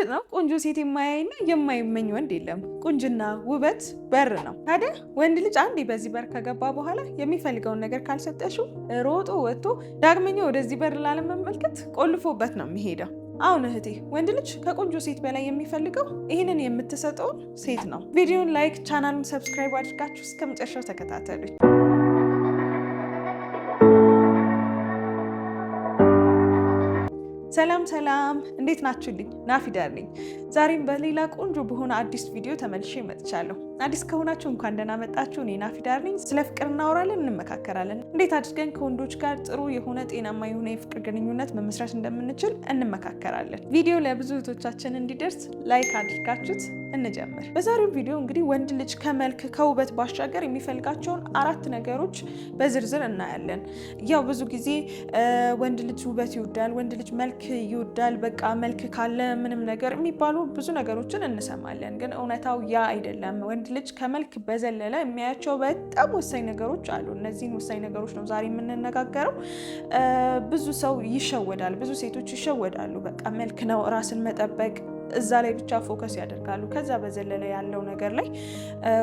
እርግጥ ነው ቆንጆ ሴት የማያይና የማይመኝ ወንድ የለም። ቁንጅና ውበት በር ነው። ታዲያ ወንድ ልጅ አንዴ በዚህ በር ከገባ በኋላ የሚፈልገውን ነገር ካልሰጠሽው ሮጦ ወጥቶ ዳግመኛ ወደዚህ በር ላለመመልከት ቆልፎበት ነው የሚሄደው። አሁን እህቴ ወንድ ልጅ ከቆንጆ ሴት በላይ የሚፈልገው ይህንን የምትሰጠውን ሴት ነው። ቪዲዮን ላይክ፣ ቻናሉን ሰብስክራይብ አድርጋችሁ እስከ መጨረሻው ተከታተሉኝ። ሰላም ሰላም፣ እንዴት ናችሁልኝ? ናፊዳር ነኝ። ዛሬም በሌላ ቆንጆ በሆነ አዲስ ቪዲዮ ተመልሼ መጥቻለሁ። አዲስ ከሆናችሁ እንኳን ደህና መጣችሁ። እኔ ናፊዳር ነኝ። ስለ ፍቅር እናወራለን፣ እንመካከራለን። እንዴት አድርገን ከወንዶች ጋር ጥሩ የሆነ ጤናማ የሆነ የፍቅር ግንኙነት መመስረት እንደምንችል እንመካከራለን። ቪዲዮ ለብዙ እህቶቻችን እንዲደርስ ላይክ አድርጋችሁት እንጀምር። በዛሬው ቪዲዮ እንግዲህ ወንድ ልጅ ከመልክ ከውበት ባሻገር የሚፈልጋቸውን 4 ነገሮች በዝርዝር እናያለን። ያው ብዙ ጊዜ ወንድ ልጅ ውበት ይወዳል፣ ወንድ ልጅ መልክ ይወዳል፣ በቃ መልክ ካለ ምንም ነገር የሚባሉ ብዙ ነገሮችን እንሰማለን። ግን እውነታው ያ አይደለም። ወንድ ልጅ ከመልክ በዘለለ የሚያያቸው በጣም ወሳኝ ነገሮች አሉ። እነዚህን ወሳኝ ነገሮች ነው ዛሬ የምንነጋገረው። ብዙ ሰው ይሸወዳል፣ ብዙ ሴቶች ይሸወዳሉ። በቃ መልክ ነው፣ ራስን መጠበቅ እዛ ላይ ብቻ ፎከስ ያደርጋሉ። ከዛ በዘለለ ያለው ነገር ላይ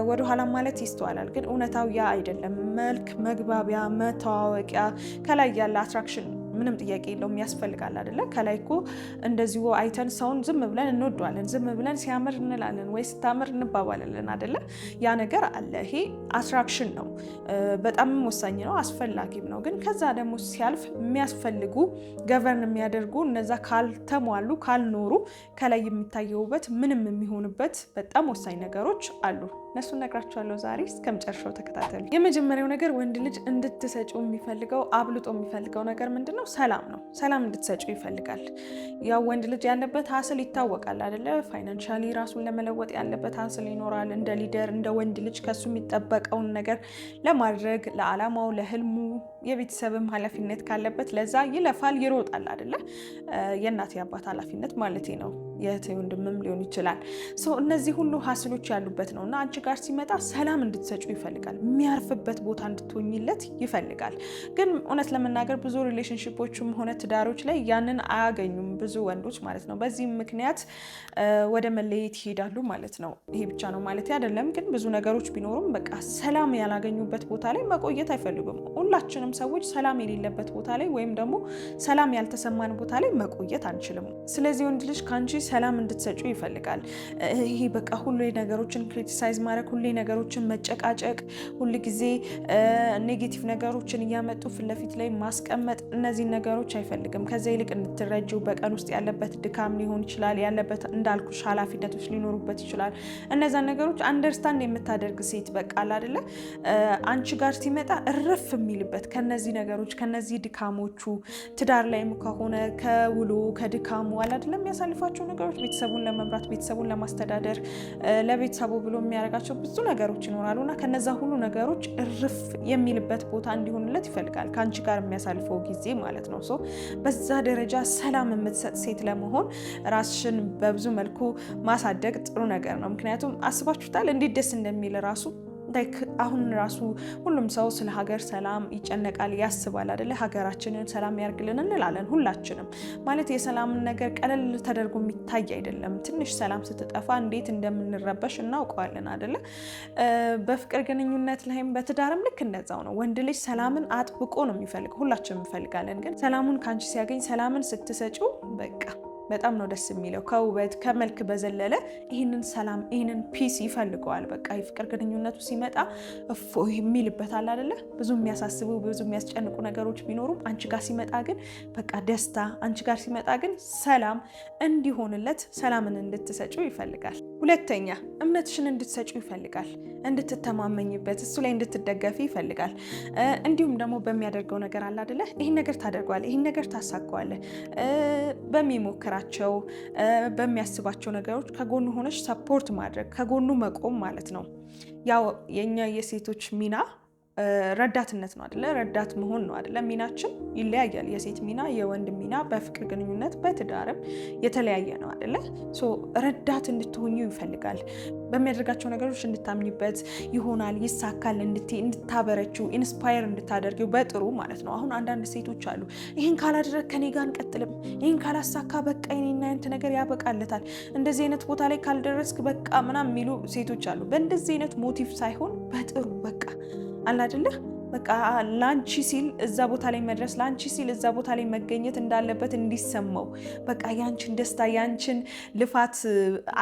ወደኋላ ማለት ይስተዋላል። ግን እውነታው ያ አይደለም። መልክ መግባቢያ፣ መተዋወቂያ፣ ከላይ ያለ አትራክሽን ምንም ጥያቄ የለውም ያስፈልጋል አይደለ? ከላይ እኮ እንደዚሁ አይተን ሰውን ዝም ብለን እንወደዋለን፣ ዝም ብለን ሲያምር እንላለን ወይ ስታምር እንባባላለን አይደለ? ያ ነገር አለ። ይሄ አትራክሽን ነው፣ በጣም ወሳኝ ነው፣ አስፈላጊም ነው። ግን ከዛ ደግሞ ሲያልፍ የሚያስፈልጉ ገቨርን የሚያደርጉ እነዛ ካልተሟሉ ካልኖሩ ከላይ የሚታየው ውበት ምንም የሚሆንበት በጣም ወሳኝ ነገሮች አሉ። እነሱን ነግራችኋለሁ ዛሬ። እስከ መጨረሻው ተከታተሉ። የመጀመሪያው ነገር ወንድ ልጅ እንድትሰጪው የሚፈልገው አብልጦ የሚፈልገው ነገር ምንድን ነው? ሰላም ነው። ሰላም እንድትሰጪው ይፈልጋል። ያው ወንድ ልጅ ያለበት ሀስል ይታወቃል አይደለ? ፋይናንሻሊ ራሱን ለመለወጥ ያለበት ሀስል ይኖራል። እንደ ሊደር እንደ ወንድ ልጅ ከሱ የሚጠበቀውን ነገር ለማድረግ ለዓላማው፣ ለህልሙ፣ የቤተሰብም ኃላፊነት ካለበት ለዛ ይለፋል፣ ይሮጣል አይደለ? የእናት የአባት ኃላፊነት ማለት ነው። የእህት ወንድምም ሊሆን ይችላል። እነዚህ ሁሉ ሀስሎች ያሉበት ነው እና አንቺ ጋር ሲመጣ ሰላም እንድትሰጪው ይፈልጋል። የሚያርፍበት ቦታ እንድትሆኝለት ይፈልጋል። ግን እውነት ለመናገር ብዙ ሪሌሽንሽፖችም ሆነ ትዳሮች ላይ ያንን አያገኙም ብዙ ወንዶች ማለት ነው። በዚህም ምክንያት ወደ መለየት ይሄዳሉ ማለት ነው። ይሄ ብቻ ነው ማለት አይደለም። ግን ብዙ ነገሮች ቢኖሩም በቃ ሰላም ያላገኙበት ቦታ ላይ መቆየት አይፈልጉም። ሁላችንም ሰዎች ሰላም የሌለበት ቦታ ላይ ወይም ደግሞ ሰላም ያልተሰማን ቦታ ላይ መቆየት አንችልም። ስለዚህ ወንድ ልጅ ከአንቺ ሰላም እንድትሰጪው ይፈልጋል። ይሄ በቃ ሁሉ ነገሮችን ክሪቲሳይዝ ማድረግ፣ ሁሌ ነገሮችን መጨቃጨቅ፣ ሁል ጊዜ ኔጌቲቭ ነገሮችን እያመጡ ፊት ለፊት ላይ ማስቀመጥ፣ እነዚህን ነገሮች አይፈልግም። ከዛ ይልቅ እንድትረጂው በቀን ውስጥ ያለበት ድካም ሊሆን ይችላል፣ ያለበት እንዳልኩሽ ኃላፊነቶች ሊኖሩበት ይችላል። እነዛን ነገሮች አንደርስታንድ የምታደርግ ሴት በቃ አይደለ አንቺ ጋር ሲመጣ እርፍ የሚልበት ከነዚህ ነገሮች ከነዚህ ድካሞቹ፣ ትዳር ላይም ከሆነ ከውሎ ከድካሙ አይደለም የሚያሳልፋቸው ነገሮች ቤተሰቡን ለመምራት ቤተሰቡን ለማስተዳደር ለቤተሰቡ ብሎ የሚያደርጋቸው ብዙ ነገሮች ይኖራሉ እና ከነዛ ሁሉ ነገሮች እርፍ የሚልበት ቦታ እንዲሆንለት ይፈልጋል። ከአንቺ ጋር የሚያሳልፈው ጊዜ ማለት ነው። በዛ ደረጃ ሰላም የምትሰጥ ሴት ለመሆን ራስሽን በብዙ መልኩ ማሳደግ ጥሩ ነገር ነው። ምክንያቱም አስባችሁታል እንዴት ደስ እንደሚል ራሱ አሁን ራሱ ሁሉም ሰው ስለ ሀገር ሰላም ይጨነቃል፣ ያስባል አይደለ? ሀገራችንን ሰላም ያርግልን እንላለን ሁላችንም። ማለት የሰላምን ነገር ቀለል ተደርጎ የሚታይ አይደለም። ትንሽ ሰላም ስትጠፋ እንዴት እንደምንረበሽ እናውቀዋለን አይደለ? በፍቅር ግንኙነት ላይም በትዳርም ልክ እንደዛው ነው። ወንድ ልጅ ሰላምን አጥብቆ ነው የሚፈልገው፣ ሁላችንም እንፈልጋለን። ግን ሰላሙን ከአንቺ ሲያገኝ ሰላምን ስትሰጪው በቃ በጣም ነው ደስ የሚለው። ከውበት ከመልክ በዘለለ ይህንን ሰላም ይህንን ፒስ ይፈልገዋል። በቃ የፍቅር ግንኙነቱ ሲመጣ እፎ የሚልበታል አይደለ? ብዙ የሚያሳስቡ ብዙ የሚያስጨንቁ ነገሮች ቢኖሩም አንቺ ጋር ሲመጣ ግን በቃ ደስታ፣ አንቺ ጋር ሲመጣ ግን ሰላም እንዲሆንለት ሰላምን እንድትሰጪው ይፈልጋል። ሁለተኛ እምነትሽን እንድትሰጪው ይፈልጋል። እንድትተማመኝበት እሱ ላይ እንድትደገፊ ይፈልጋል። እንዲሁም ደግሞ በሚያደርገው ነገር አለ አይደለ? ይህን ነገር ታደርገዋለህ፣ ይህን ነገር ታሳካዋለህ በሚሞክራቸው በሚያስባቸው ነገሮች ከጎኑ ሆነሽ ሰፖርት ማድረግ ከጎኑ መቆም ማለት ነው። ያው የኛ የሴቶች ሚና ረዳትነት ነው አይደለ? ረዳት መሆን ነው አይደለ? ሚናችን ይለያያል። የሴት ሚና፣ የወንድ ሚና በፍቅር ግንኙነት በትዳርም የተለያየ ነው አይደለ? ረዳት እንድትሆኙ ይፈልጋል። በሚያደርጋቸው ነገሮች እንድታምኝበት ይሆናል፣ ይሳካል እንድታበረችው፣ ኢንስፓየር እንድታደርጊው በጥሩ ማለት ነው። አሁን አንዳንድ ሴቶች አሉ ይህን ካላደረግ ከኔ ጋር አንቀጥልም፣ ይህን ካላሳካ በቃ የኔና ያንተ ነገር ያበቃለታል፣ እንደዚህ አይነት ቦታ ላይ ካልደረስክ በቃ ምናምን የሚሉ ሴቶች አሉ። በእንደዚህ አይነት ሞቲቭ ሳይሆን በጥሩ በቃ አለ አይደለ? በቃ ላንቺ ሲል እዛ ቦታ ላይ መድረስ፣ ላንቺ ሲል እዛ ቦታ ላይ መገኘት እንዳለበት እንዲሰማው፣ በቃ ያንቺን ደስታ ያንቺን ልፋት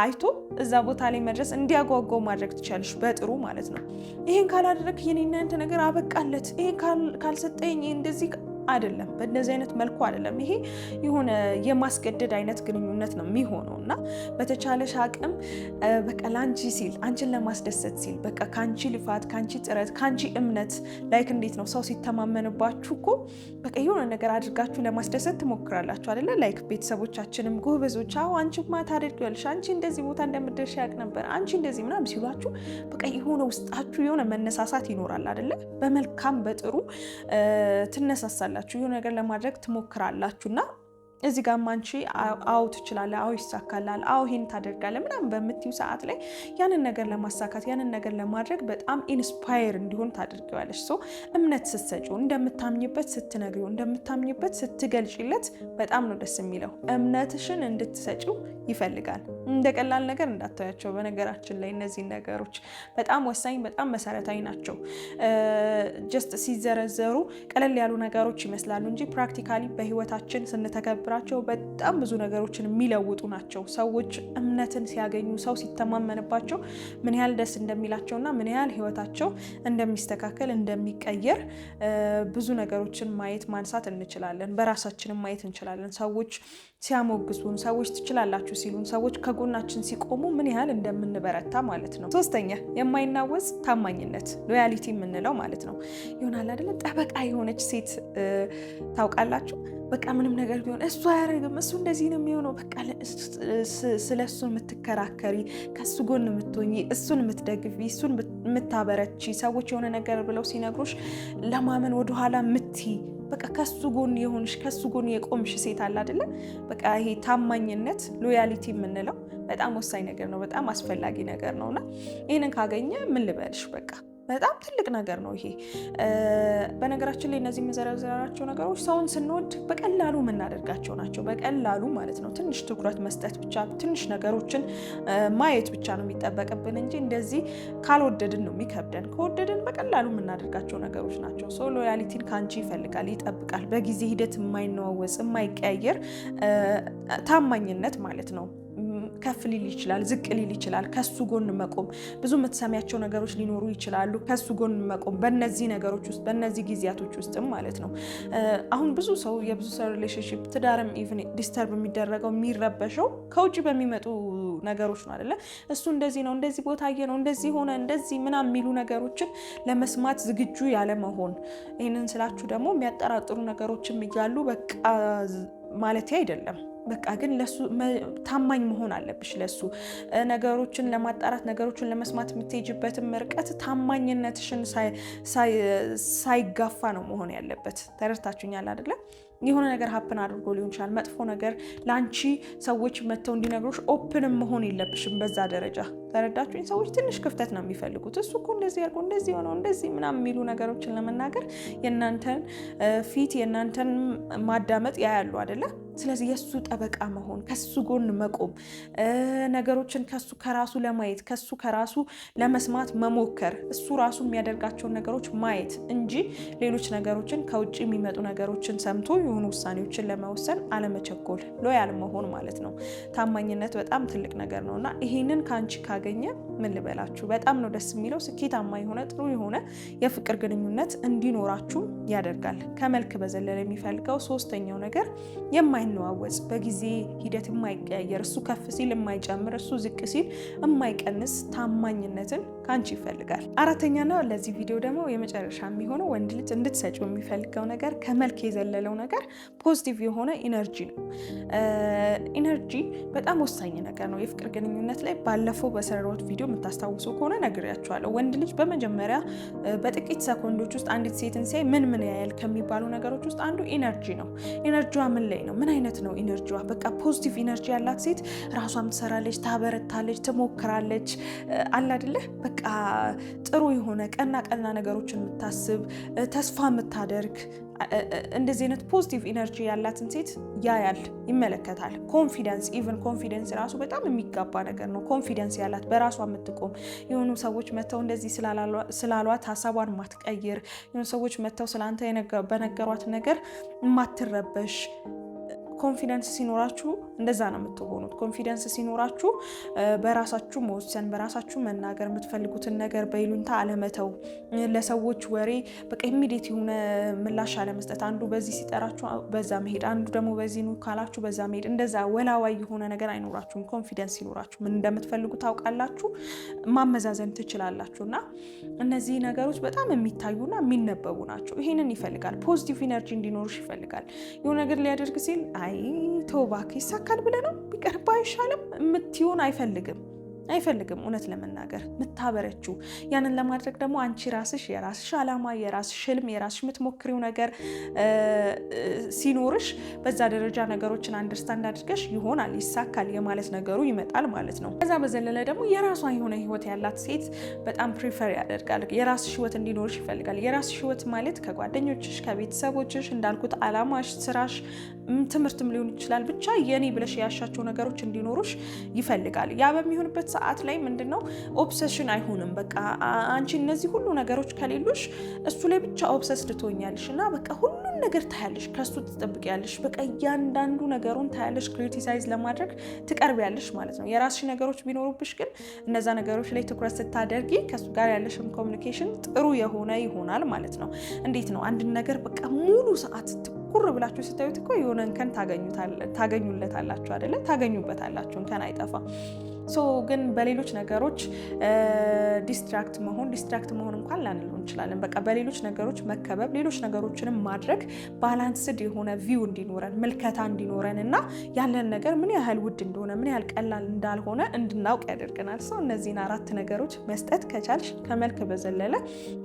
አይቶ እዛ ቦታ ላይ መድረስ እንዲያጓጓው ማድረግ ትችላለሽ፣ በጥሩ ማለት ነው። ይሄን ካላደረክ የኔና ያንተ ነገር አበቃለት፣ ይሄን ካልሰጠኝ እንደዚህ አይደለም። በእንደዚህ አይነት መልኩ አይደለም። ይሄ የሆነ የማስገደድ አይነት ግንኙነት ነው የሚሆነው እና በተቻለሽ አቅም በቃ ላንቺ ሲል አንቺን ለማስደሰት ሲል በቃ ካንቺ ልፋት፣ ካንቺ ጥረት፣ ካንቺ እምነት ላይክ እንዴት ነው ሰው ሲተማመንባችሁ እኮ በቃ የሆነ ነገር አድርጋችሁ ለማስደሰት ትሞክራላችሁ አይደለ? ላይክ ቤተሰቦቻችንም ጎበዞች፣ አዎ አንቺማ ታደርጊያለሽ፣ አንቺ እንደዚህ ቦታ እንደምትደርሺ ያውቅ ነበር፣ አንቺ እንደዚህ ምናምን ሲሏችሁ በቃ የሆነ ውስጣችሁ የሆነ መነሳሳት ይኖራል አይደለ? በመልካም በጥሩ ትነሳሳላችሁ፣ የሆነ ነገር ለማድረግ ትሞክራላችሁና እዚህ ጋር አንቺ አዎ ትችላለህ፣ አዎ ይሳካላል፣ አዎ ይሄን ታደርጋለህ ምናምን በምትዩ ሰዓት ላይ ያንን ነገር ለማሳካት ያንን ነገር ለማድረግ በጣም ኢንስፓየር እንዲሆን ታደርጊዋለሽ። ሶ እምነት ስትሰጪው፣ እንደምታምኝበት ስትነግሪው፣ እንደምታምኝበት ስትገልጪለት በጣም ነው ደስ የሚለው። እምነትሽን እንድትሰጪው ይፈልጋል። እንደ ቀላል ነገር እንዳታያቸው። በነገራችን ላይ እነዚህ ነገሮች በጣም ወሳኝ፣ በጣም መሰረታዊ ናቸው። ጀስት ሲዘረዘሩ ቀለል ያሉ ነገሮች ይመስላሉ እንጂ ፕራክቲካሊ በህይወታችን ስንተገብራቸው በጣም ብዙ ነገሮችን የሚለውጡ ናቸው። ሰዎች እምነትን ሲያገኙ፣ ሰው ሲተማመንባቸው ምን ያህል ደስ እንደሚላቸውና ምን ያህል ህይወታቸው እንደሚስተካከል እንደሚቀየር ብዙ ነገሮችን ማየት ማንሳት እንችላለን። በራሳችንም ማየት እንችላለን። ሰዎች ሲያሞግሱን፣ ሰዎች ትችላላችሁ ሲሉን፣ ሰዎች ከጎናችን ሲቆሙ ምን ያህል እንደምንበረታ ማለት ነው። ሶስተኛ የማይናወጽ ታማኝነት ሎያሊቲ የምንለው ማለት ነው። ይሆናል አይደለ? ጠበቃ የሆነች ሴት ታውቃላችሁ? በቃ ምንም ነገር ቢሆን እሱ አያደርግም፣ እሱ እንደዚህ ነው የሚሆነው፣ በቃ ስለ እሱ የምትከራከሪ፣ ከሱ ጎን የምትሆኚ፣ እሱን የምትደግፊ፣ እሱን የምታበረቺ፣ ሰዎች የሆነ ነገር ብለው ሲነግሩሽ ለማመን ወደኋላ የምትይ፣ በቃ ከሱ ጎን የሆንሽ ከሱ ጎን የቆምሽ ሴት አለ አይደለ? በቃ ይሄ ታማኝነት ሎያሊቲ የምንለው በጣም ወሳኝ ነገር ነው፣ በጣም አስፈላጊ ነገር ነውና ይህንን ካገኘ ምን ልበልሽ በቃ በጣም ትልቅ ነገር ነው ይሄ። በነገራችን ላይ እነዚህ የምዘረዝራቸው ነገሮች ሰውን ስንወድ በቀላሉ የምናደርጋቸው ናቸው። በቀላሉ ማለት ነው። ትንሽ ትኩረት መስጠት ብቻ፣ ትንሽ ነገሮችን ማየት ብቻ ነው የሚጠበቅብን እንጂ እንደዚህ ካልወደድን ነው የሚከብደን። ከወደድን በቀላሉ የምናደርጋቸው ነገሮች ናቸው። ሰው ሎያሊቲን ከአንቺ ይፈልጋል፣ ይጠብቃል። በጊዜ ሂደት የማይነዋወጽ የማይቀያየር ታማኝነት ማለት ነው። ከፍ ሊል ይችላል፣ ዝቅ ሊል ይችላል። ከሱ ጎን መቆም፣ ብዙ የምትሰሚያቸው ነገሮች ሊኖሩ ይችላሉ። ከሱ ጎን መቆም በእነዚህ ነገሮች ውስጥ በእነዚህ ጊዜያቶች ውስጥም ማለት ነው። አሁን ብዙ ሰው የብዙ ሰው ሪሌሽንሺፕ ትዳርም ኢቭን ዲስተርብ የሚደረገው የሚረበሸው ከውጭ በሚመጡ ነገሮች ነው አይደለ? እሱ እንደዚህ ነው፣ እንደዚህ ቦታ ነው፣ እንደዚህ ሆነ፣ እንደዚህ ምናምን የሚሉ ነገሮችን ለመስማት ዝግጁ ያለመሆን። ይህንን ስላችሁ ደግሞ የሚያጠራጥሩ ነገሮችም እያሉ በቃ ማለት አይደለም። በቃ ግን ለሱ ታማኝ መሆን አለብሽ። ለሱ ነገሮችን ለማጣራት ነገሮችን ለመስማት የምትሄጅበትም ርቀት ታማኝነትሽን ሳይጋፋ ነው መሆን ያለበት። ተረድታችሁኛል አይደለ? የሆነ ነገር ሀፕን አድርጎ ሊሆን ይችላል። መጥፎ ነገር ለአንቺ ሰዎች መጥተው እንዲነግሩሽ ኦፕንም መሆን የለብሽም በዛ ደረጃ። ተረዳችሁኝ? ሰዎች ትንሽ ክፍተት ነው የሚፈልጉት። እሱ እኮ እንደዚህ ያልኩ እንደዚህ ሆነው እንደዚህ ምናምን የሚሉ ነገሮችን ለመናገር የእናንተን ፊት የእናንተን ማዳመጥ ያያሉ አይደለ? ስለዚህ የእሱ ጠበቃ መሆን፣ ከሱ ጎን መቆም፣ ነገሮችን ከራሱ ለማየት ከሱ ከራሱ ለመስማት መሞከር፣ እሱ ራሱ የሚያደርጋቸውን ነገሮች ማየት እንጂ ሌሎች ነገሮችን ከውጭ የሚመጡ ነገሮችን ሰምቶ የሆኑ ውሳኔዎችን ለመወሰን አለመቸኮል፣ ሎያል መሆን ማለት ነው። ታማኝነት በጣም ትልቅ ነገር ነው እና ይሄንን ከአንቺ ካገኘ ምን ልበላችሁ በጣም ነው ደስ የሚለው። ስኬታማ የሆነ ጥሩ የሆነ የፍቅር ግንኙነት እንዲኖራችሁ ያደርጋል። ከመልክ በዘለለ የሚፈልገው ሶስተኛው ነገር የማይነዋወጽ በጊዜ ሂደት የማይቀያየር፣ እሱ ከፍ ሲል የማይጨምር፣ እሱ ዝቅ ሲል የማይቀንስ ታማኝነትን ካንቺ ይፈልጋል። አራተኛና ለዚህ ቪዲዮ ደግሞ የመጨረሻ የሚሆነው ወንድ ልጅ እንድትሰጪው የሚፈልገው ነገር ከመልክ የዘለለው ነገር ፖዚቲቭ የሆነ ኢነርጂ ነው። ኢነርጂ በጣም ወሳኝ ነገር ነው የፍቅር ግንኙነት ላይ። ባለፈው በሰራሁት ቪዲዮ የምታስታውሱ ከሆነ ነግሬያችኋለሁ። ወንድ ልጅ በመጀመሪያ በጥቂት ሰኮንዶች ውስጥ አንዲት ሴትን ሲያይ ምን ያያል ከሚባሉ ነገሮች ውስጥ አንዱ ኢነርጂ ነው። ኢነርጂዋ ምን ላይ ነው? ምን አይነት ነው ኢነርጂዋ? በቃ ፖዚቲቭ ኢነርጂ ያላት ሴት ራሷም ትሰራለች፣ ታበረታለች፣ ትሞክራለች አለ አይደለ? በቃ ጥሩ የሆነ ቀና ነገሮችን የምታስብ ተስፋ የምታደርግ እንደዚህ አይነት ፖዚቲቭ ኢነርጂ ያላትን ሴት ያያል፣ ይመለከታል። ኮንፊደንስ ኢቭን ኮንፊደንስ ራሱ በጣም የሚጋባ ነገር ነው። ኮንፊደንስ ያላት በራሷ የምትቆም የሆኑ ሰዎች መተው እንደዚህ ስላሏት ሀሳቧን ማትቀይር የሆኑ ሰዎች መተው ስላንተ በነገሯት ነገር ማትረበሽ ኮንፊደንስ ሲኖራችሁ እንደዛ ነው የምትሆኑት። ኮንፊደንስ ሲኖራችሁ በራሳችሁ መወሰን፣ በራሳችሁ መናገር፣ የምትፈልጉትን ነገር በይሉንታ አለመተው፣ ለሰዎች ወሬ በቃ ኢሚዲየት የሆነ ምላሽ አለመስጠት። አንዱ በዚህ ሲጠራችሁ በዛ መሄድ፣ አንዱ ደግሞ በዚህ ነው ካላችሁ በዛ መሄድ። እንደዛ ወላዋይ የሆነ ነገር አይኖራችሁም። ኮንፊደንስ ሲኖራችሁ ምን እንደምትፈልጉ ታውቃላችሁ፣ ማመዛዘን ትችላላችሁ። እና እነዚህ ነገሮች በጣም የሚታዩና የሚነበቡ ናቸው። ይሄንን ይፈልጋል። ፖዚቲቭ ኢነርጂ እንዲኖርሽ ይፈልጋል። የሆነ ነገር ሊያደርግ ሲል አይ ተው እባክህ ይሳካል ብለህ ነው ቢቀርብ አይሻልም የምትሆን አይፈልግም። እውነት ለመናገር የምታበረችው ያንን ለማድረግ ደግሞ አንቺ ራስሽ የራስሽ ዓላማ፣ የራስሽ ህልም፣ የራስሽ የምትሞክሪው ነገር ሲኖርሽ በዛ ደረጃ ነገሮችን አንደርስታንድ አድርገሽ ይሆናል ይሳካል የማለት ነገሩ ይመጣል ማለት ነው። ከዛ በዘለለ ደግሞ የራሷ የሆነ ህይወት ያላት ሴት በጣም ፕሪፈር ያደርጋል። የራስሽ ህይወት እንዲኖርሽ ይፈልጋል። የራስሽ ህይወት ማለት ከጓደኞችሽ፣ ከቤተሰቦችሽ እንዳልኩት ዓላማሽ፣ ስራሽ፣ ትምህርትም ሊሆን ይችላል። ብቻ የኔ ብለሽ ያሻቸው ነገሮች እንዲኖሩሽ ይፈልጋል። ያ በሚሆንበት ሰዓት ላይ ምንድነው ኦብሰሽን አይሆንም። በቃ አንቺ እነዚህ ሁሉ ነገሮች ከሌሉሽ እሱ ላይ ብቻ ኦብሰስድ ትሆኛለሽ እና በቃ ሁሉን ነገር ታያለሽ፣ ከሱ ትጠብቂያለሽ። በቃ እያንዳንዱ ነገሩን ታያለሽ፣ ክሪቲሳይዝ ለማድረግ ትቀርቢያለሽ ማለት ነው። የራስሽ ነገሮች ቢኖሩብሽ ግን እነዛ ነገሮች ላይ ትኩረት ስታደርጊ ከሱ ጋር ያለሽን ኮሚኒኬሽን ጥሩ የሆነ ይሆናል ማለት ነው። እንዴት ነው አንድን ነገር በቃ ሙሉ ሰዓት ኩር ብላችሁ ስታዩት እኮ የሆነ እንከን ታገኙለታላችሁ አይደለ? ታገኙበታላችሁ፣ እንከን አይጠፋም። ግን በሌሎች ነገሮች ዲስትራክት መሆን እንኳን ላንለው እንችላለን። በቃ በሌሎች ነገሮች መከበብ፣ ሌሎች ነገሮችንም ማድረግ ባላንስድ የሆነ ቪው እንዲኖረን፣ ምልከታ እንዲኖረን እና ያለን ነገር ምን ያህል ውድ እንደሆነ ምን ያህል ቀላል እንዳልሆነ እንድናውቅ ያደርገናል። እነዚህን 4 ነገሮች መስጠት ከቻልሽ ከመልክ በዘለለ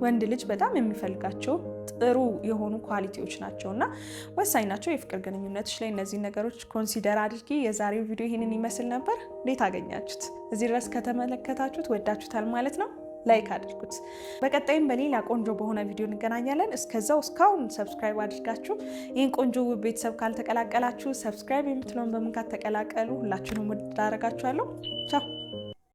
ወንድ ልጅ በጣም የሚፈልጋቸው ጥሩ የሆኑ ኳሊቲዎች ናቸው እና ወሳኝ ናቸው የፍቅር ግንኙነትሽ ላይ። እነዚህ ነገሮች ኮንሲደር አድርጊ። የዛሬው ቪዲዮ ይህንን ይመስል ነበር። እንዴት አገኛችሁት? እዚህ ድረስ ከተመለከታችሁት ወዳችሁታል ማለት ነው። ላይክ አድርጉት። በቀጣይም በሌላ ቆንጆ በሆነ ቪዲዮ እንገናኛለን። እስካሁን ሰብስክራይብ አድርጋችሁ ይህን ቆንጆ ቤተሰብ ካልተቀላቀላችሁ ሰብስክራይብ የምትለውን በመንካት ተቀላቀሉ። ሁላችሁንም ወዳረጋችኋለሁ። ቻው